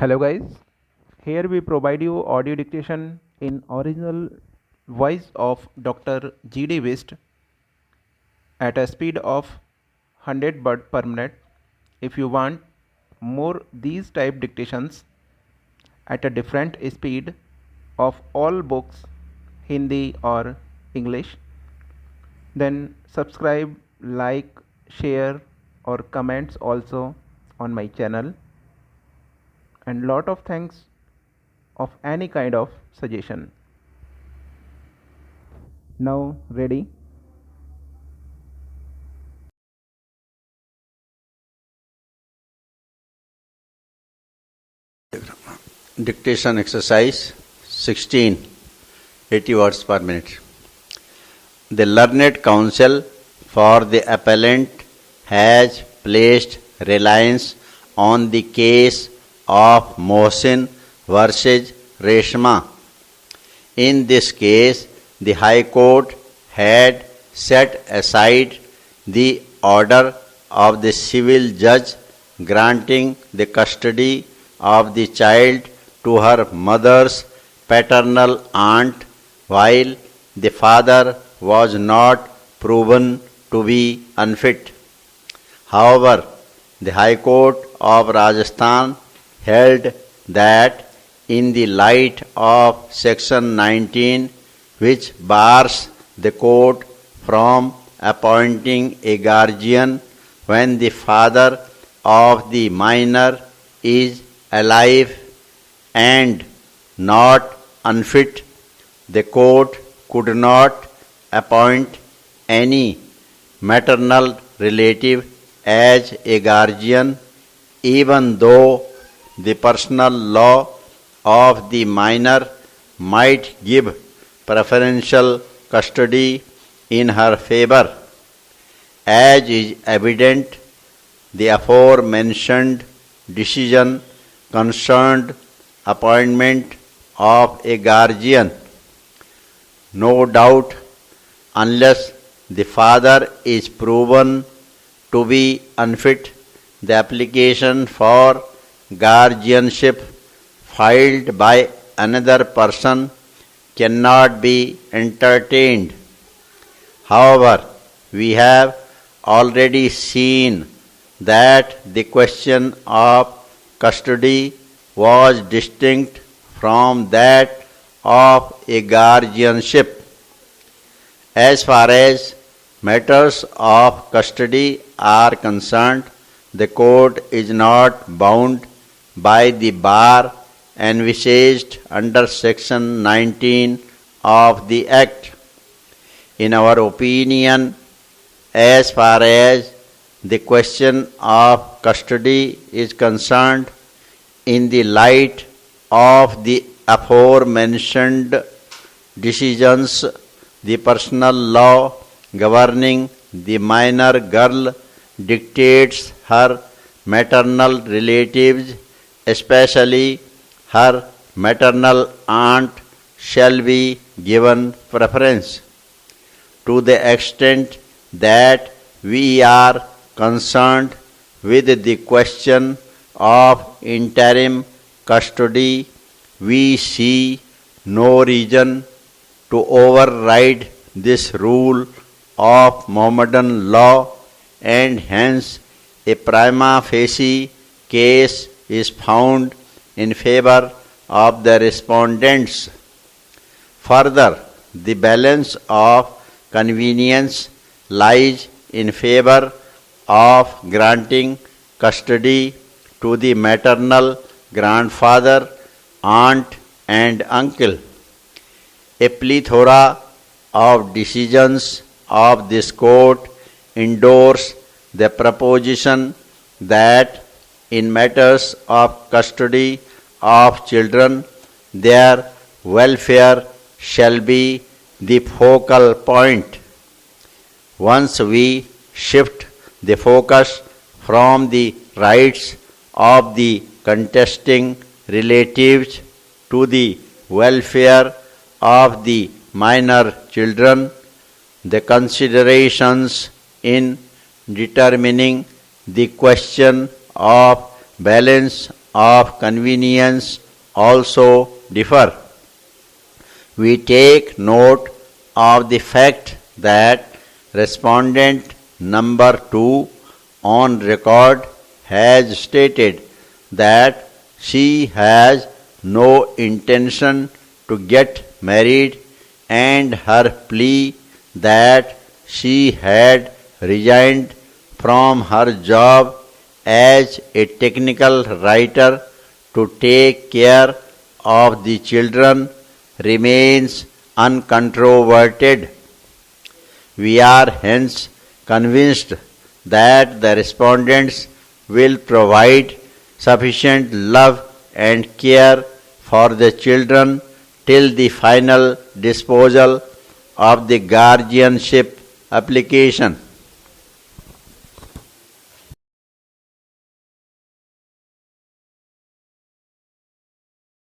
Hello guys, here we provide you audio dictation in original voice of Dr. G.D. Wist at a speed of 100 word per minute. If you want more these type dictations at a different speed of all books, Hindi or English, then subscribe, like, share or comments also on my channel, and lot of thanks of any kind of suggestion. Now ready? Dictation exercise 16, 80 words per minute. The learned counsel for the appellant has placed reliance on the case of Mohsin versus Reshma. In this case, the High Court had set aside the order of the civil judge granting the custody of the child to her mother's paternal aunt, while the father was not proven to be unfit. However, the High Court of Rajasthan held that in the light of Section 19, which bars the court from appointing a guardian when the father of the minor is alive and not unfit, the court could not appoint any maternal relative as a guardian, even though the personal law of the minor might give preferential custody in her favor. As is evident, the aforementioned decision concerned appointment of a guardian. No doubt, unless the father is proven to be unfit, the application for guardianship filed by another person cannot be entertained. However, we have already seen that the question of custody was distinct from that of a guardianship. As far as matters of custody are concerned, the court is not bound by the bar envisaged under Section 19 of the Act. In our opinion, as far as the question of custody is concerned, in the light of the aforementioned decisions, the personal law governing the minor girl dictates her maternal relatives, especially her maternal aunt, shall be given preference. To the extent that we are concerned with the question of interim custody, we see no reason to override this rule of Mohammedan law, and hence a prima facie case is found in favor of the respondents. Further, the balance of convenience lies in favor of granting custody to the maternal grandfather, aunt, and uncle. A plethora of decisions of this court endorse the proposition that in matters of custody of children, their welfare shall be the focal point. Once we shift the focus from the rights of the contesting relatives to the welfare of the minor children, the considerations in determining the question of balance of convenience also differ. We take note of the fact that respondent number 2 on record has stated that she has no intention to get married, and her plea that she had resigned from her job as a technical writer to take care of the children remains uncontroverted. We are hence convinced that the respondents will provide sufficient love and care for the children till the final disposal of the guardianship application.